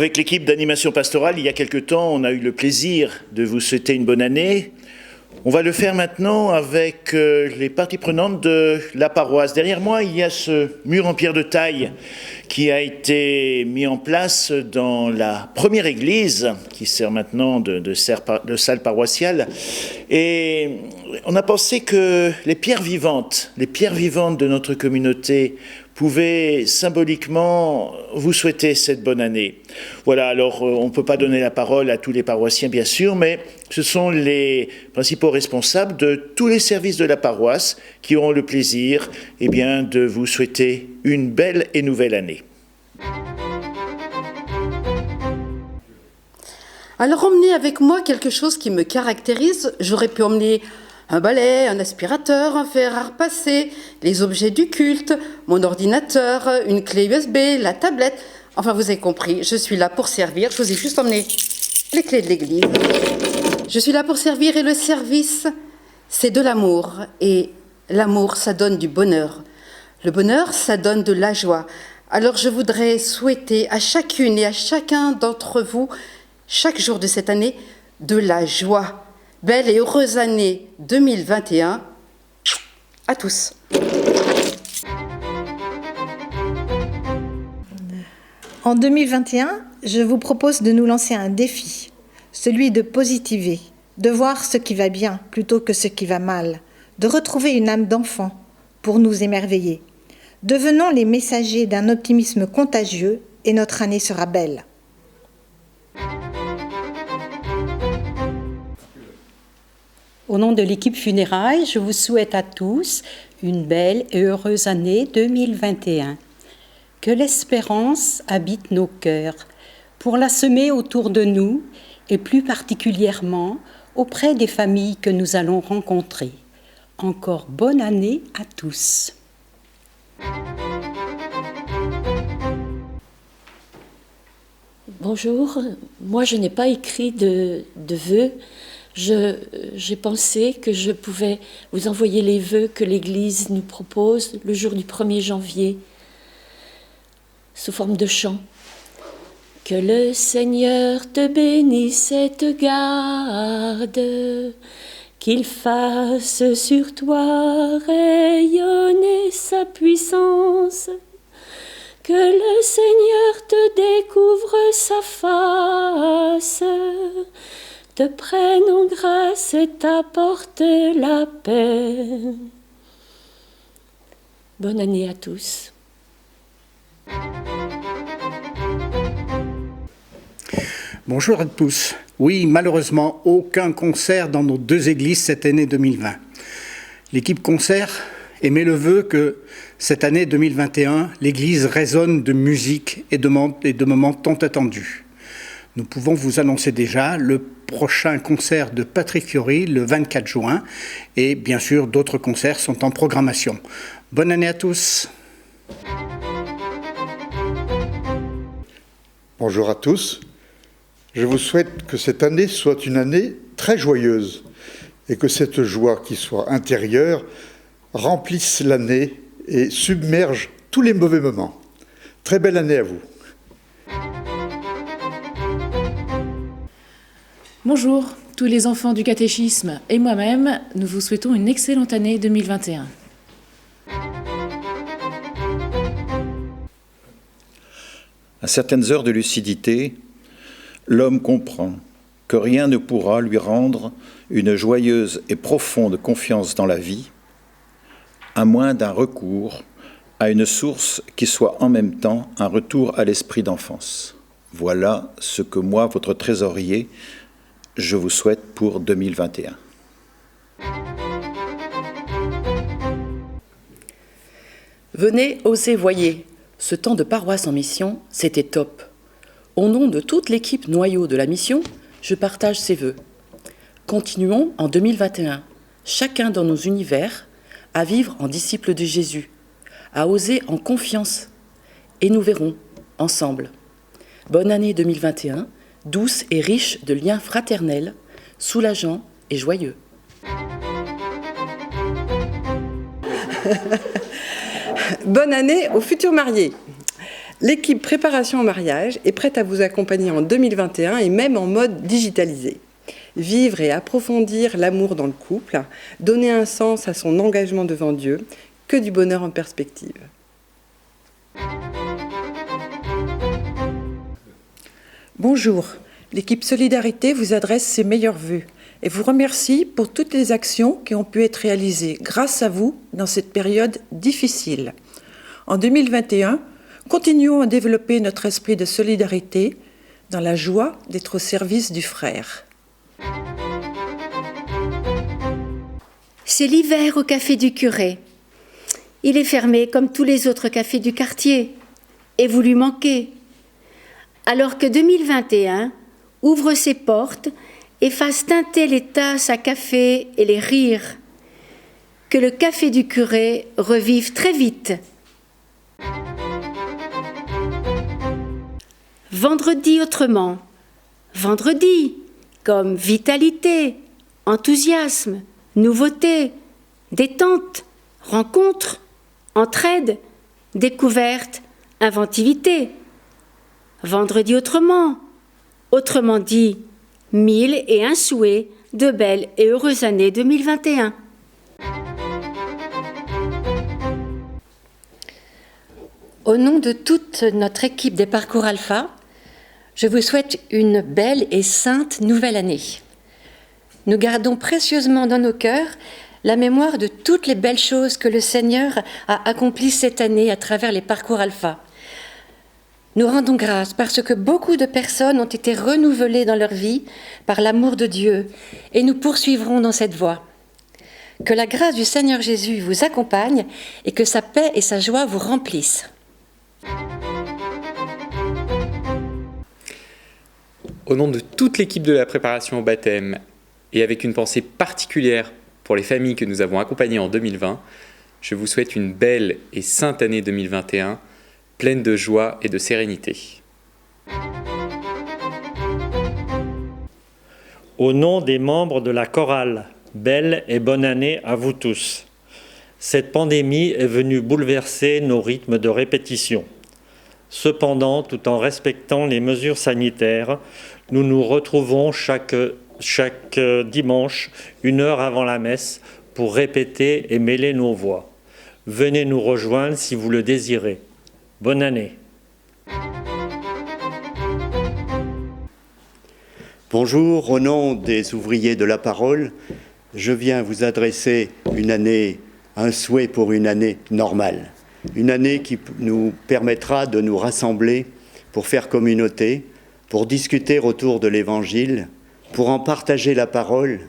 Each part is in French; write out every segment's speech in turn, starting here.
Avec l'équipe d'animation pastorale, il y a quelque temps, on a eu le plaisir de vous souhaiter une bonne année. On va le faire maintenant avec les parties prenantes de la paroisse. Derrière moi, il y a ce mur en pierre de taille qui a été mis en place dans la première église, qui sert maintenant de salle paroissiale. Et on a pensé que les pierres vivantes de notre communauté pouvaient symboliquement vous souhaiter cette bonne année. Voilà, alors on ne peut pas donner la parole à tous les paroissiens, bien sûr, mais ce sont les principaux responsables de tous les services de la paroisse qui auront le plaisir de vous souhaiter une belle et nouvelle année. Alors emmenez avec moi quelque chose qui me caractérise. J'aurais pu emmener un balai, un aspirateur, un fer à repasser, les objets du culte, mon ordinateur, une clé USB, la tablette. Enfin, vous avez compris, je suis là pour servir. Je vous ai juste emmené les clés de l'église. Je suis là pour servir et le service, c'est de l'amour. Et l'amour, ça donne du bonheur. Le bonheur, ça donne de la joie. Alors je voudrais souhaiter à chacune et à chacun d'entre vous, chaque jour de cette année, de la joie. Belle et heureuse année 2021 à tous. En 2021, je vous propose de nous lancer un défi, celui de positiver, de voir ce qui va bien plutôt que ce qui va mal, de retrouver une âme d'enfant pour nous émerveiller. Devenons les messagers d'un optimisme contagieux et notre année sera belle. Au nom de l'équipe Funérailles, je vous souhaite à tous une belle et heureuse année 2021. Que l'espérance habite nos cœurs, pour la semer autour de nous et plus particulièrement auprès des familles que nous allons rencontrer. Encore bonne année à tous. Bonjour, moi je n'ai pas écrit de vœux. J'ai pensé que je pouvais vous envoyer les vœux que l'Église nous propose le jour du 1er janvier, sous forme de chant. Que le Seigneur te bénisse et te garde, qu'il fasse sur toi rayonner sa puissance, que le Seigneur te découvre sa face, te prenne en grâce et t'apporte la paix. Bonne année à tous. Bonjour à tous. Oui, malheureusement, aucun concert dans nos deux églises cette année 2020. L'équipe concert émet le vœu que cette année 2021, l'église résonne de musique et de moments tant attendus. Nous pouvons vous annoncer déjà le prochain concert de Patrick Fiori le 24 juin et bien sûr d'autres concerts sont en programmation. Bonne année à tous. Bonjour à tous. Je vous souhaite que cette année soit une année très joyeuse et que cette joie qui soit intérieure remplisse l'année et submerge tous les mauvais moments. Très belle année à vous. Bonjour, tous les enfants du catéchisme et moi-même, nous vous souhaitons une excellente année 2021. À certaines heures de lucidité, l'homme comprend que rien ne pourra lui rendre une joyeuse et profonde confiance dans la vie, à moins d'un recours à une source qui soit en même temps un retour à l'esprit d'enfance. Voilà ce que moi, votre trésorier, je vous souhaite pour 2021. Venez, osez, voyez. Ce temps de paroisse en mission, c'était top. Au nom de toute l'équipe noyau de la mission, je partage ces vœux. Continuons en 2021, chacun dans nos univers, à vivre en disciples de Jésus, à oser en confiance. Et nous verrons, ensemble. Bonne année 2021, douce et riche de liens fraternels, soulageants et joyeux. Bonne année aux futurs mariés. L'équipe préparation au mariage est prête à vous accompagner en 2021 et même en mode digitalisé. Vivre et approfondir l'amour dans le couple, donner un sens à son engagement devant Dieu, que du bonheur en perspective. Bonjour, l'équipe Solidarité vous adresse ses meilleurs vœux et vous remercie pour toutes les actions qui ont pu être réalisées grâce à vous dans cette période difficile. En 2021, continuons à développer notre esprit de solidarité dans la joie d'être au service du frère. C'est l'hiver au café du curé. Il est fermé comme tous les autres cafés du quartier et vous lui manquez. Alors que 2021 ouvre ses portes et fasse teinter les tasses à café et les rires. Que le café du curé revive très vite. Vendredi autrement. Vendredi, comme vitalité, enthousiasme, nouveauté, détente, rencontre, entraide, découverte, inventivité. Vendredi autrement. Autrement dit, 1001 souhaits de belles et heureuses années 2021. Au nom de toute notre équipe des Parcours Alpha, je vous souhaite une belle et sainte nouvelle année. Nous gardons précieusement dans nos cœurs la mémoire de toutes les belles choses que le Seigneur a accomplies cette année à travers les Parcours Alpha. Nous rendons grâce parce que beaucoup de personnes ont été renouvelées dans leur vie par l'amour de Dieu et nous poursuivrons dans cette voie. Que la grâce du Seigneur Jésus vous accompagne et que sa paix et sa joie vous remplissent. Au nom de toute l'équipe de la préparation au baptême et avec une pensée particulière pour les familles que nous avons accompagnées en 2020, je vous souhaite une belle et sainte année 2021, pleine de joie et de sérénité. Au nom des membres de la chorale, belle et bonne année à vous tous. Cette pandémie est venue bouleverser nos rythmes de répétition. Cependant, tout en respectant les mesures sanitaires, nous nous retrouvons chaque dimanche, 1 heure avant la messe, pour répéter et mêler nos voix. Venez nous rejoindre si vous le désirez. Bonne année. Bonjour, au nom des ouvriers de la parole, je viens vous adresser un souhait pour une année normale. Une année qui nous permettra de nous rassembler pour faire communauté, pour discuter autour de l'Évangile, pour en partager la parole.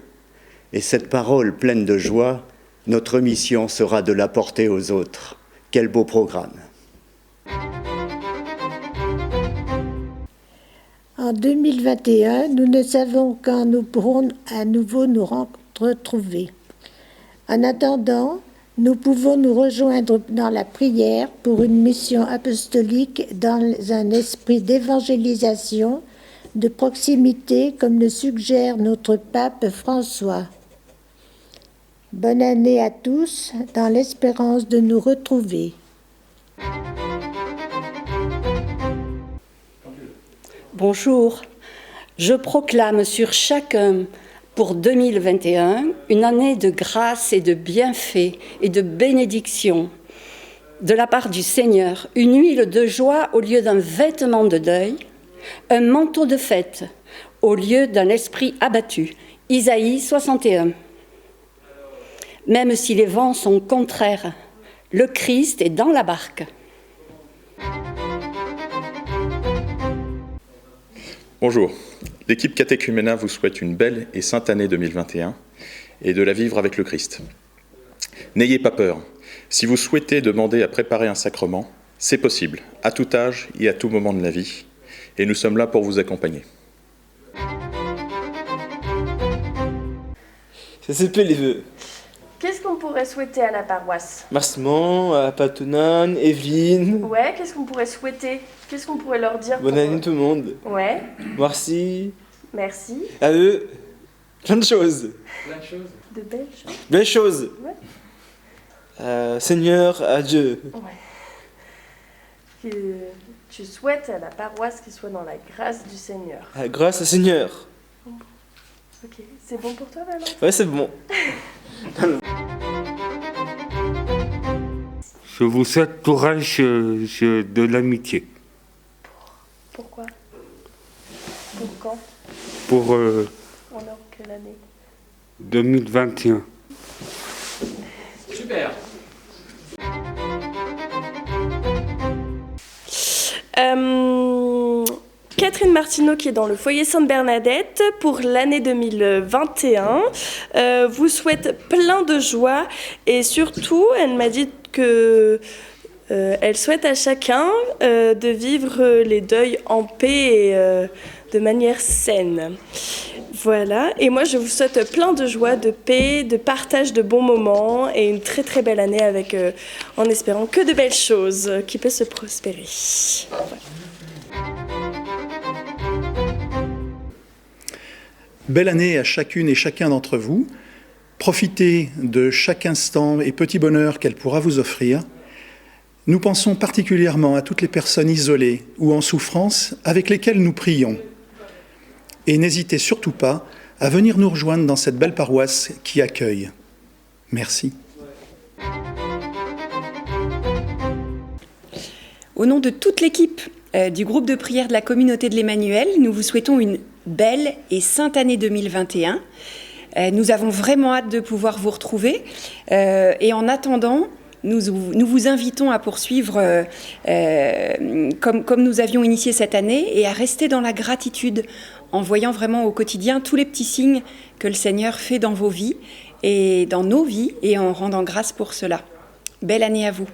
Et cette parole pleine de joie, notre mission sera de la porter aux autres. Quel beau programme! En 2021, nous ne savons quand nous pourrons à nouveau nous retrouver. En attendant, nous pouvons nous rejoindre dans la prière pour une mission apostolique dans un esprit d'évangélisation, de proximité, comme le suggère notre pape François. Bonne année à tous, dans l'espérance de nous retrouver. Bonjour, je proclame sur chacun pour 2021 une année de grâce et de bienfaits et de bénédiction de la part du Seigneur, une huile de joie au lieu d'un vêtement de deuil, un manteau de fête au lieu d'un esprit abattu. Isaïe 61. Même si les vents sont contraires, le Christ est dans la barque. Bonjour, l'équipe Catéchuménat vous souhaite une belle et sainte année 2021 et de la vivre avec le Christ. N'ayez pas peur, si vous souhaitez demander à préparer un sacrement, c'est possible, à tout âge et à tout moment de la vie, et nous sommes là pour vous accompagner. C'est les vœux. Qu'est-ce qu'on pourrait souhaiter à la paroisse? Marcement, à Patonan, Evelyne. Ouais, qu'est-ce qu'on pourrait souhaiter? Qu'est-ce qu'on pourrait leur dire? Bonne année tout le monde. Ouais. Merci. Merci. À eux. Plein de choses. Plein de choses. De belles choses. Belles choses. Ouais. Seigneur, à Dieu. Ouais. tu souhaites à la paroisse qu'il soit dans la grâce du Seigneur. La grâce au Seigneur. Ok, c'est bon pour toi, Valence? Ouais, c'est bon. Je vous souhaite courage de l'amitié. Pourquoi? Pour quand? Pour On est en quelle année? 2021. Super. Catherine Martineau qui est dans le foyer Sainte-Bernadette pour l'année 2021 vous souhaite plein de joie et surtout elle m'a dit que elle souhaite à chacun de vivre les deuils en paix et de manière saine. Voilà, et moi je vous souhaite plein de joie, de paix, de partage de bons moments et une très très belle année avec, en espérant que de belles choses qui peuvent se prospérer. Voilà. Belle année à chacune et chacun d'entre vous. Profitez de chaque instant et petit bonheur qu'elle pourra vous offrir. Nous pensons particulièrement à toutes les personnes isolées ou en souffrance avec lesquelles nous prions. Et n'hésitez surtout pas à venir nous rejoindre dans cette belle paroisse qui accueille. Merci. Au nom de toute l'équipe du groupe de prière de la communauté de l'Emmanuel, nous vous souhaitons une belle et sainte année 2021. Nous avons vraiment hâte de pouvoir vous retrouver. Et en attendant, nous vous invitons à poursuivre comme nous avions initié cette année et à rester dans la gratitude en voyant vraiment au quotidien tous les petits signes que le Seigneur fait dans vos vies et dans nos vies et en rendant grâce pour cela. Belle année à vous.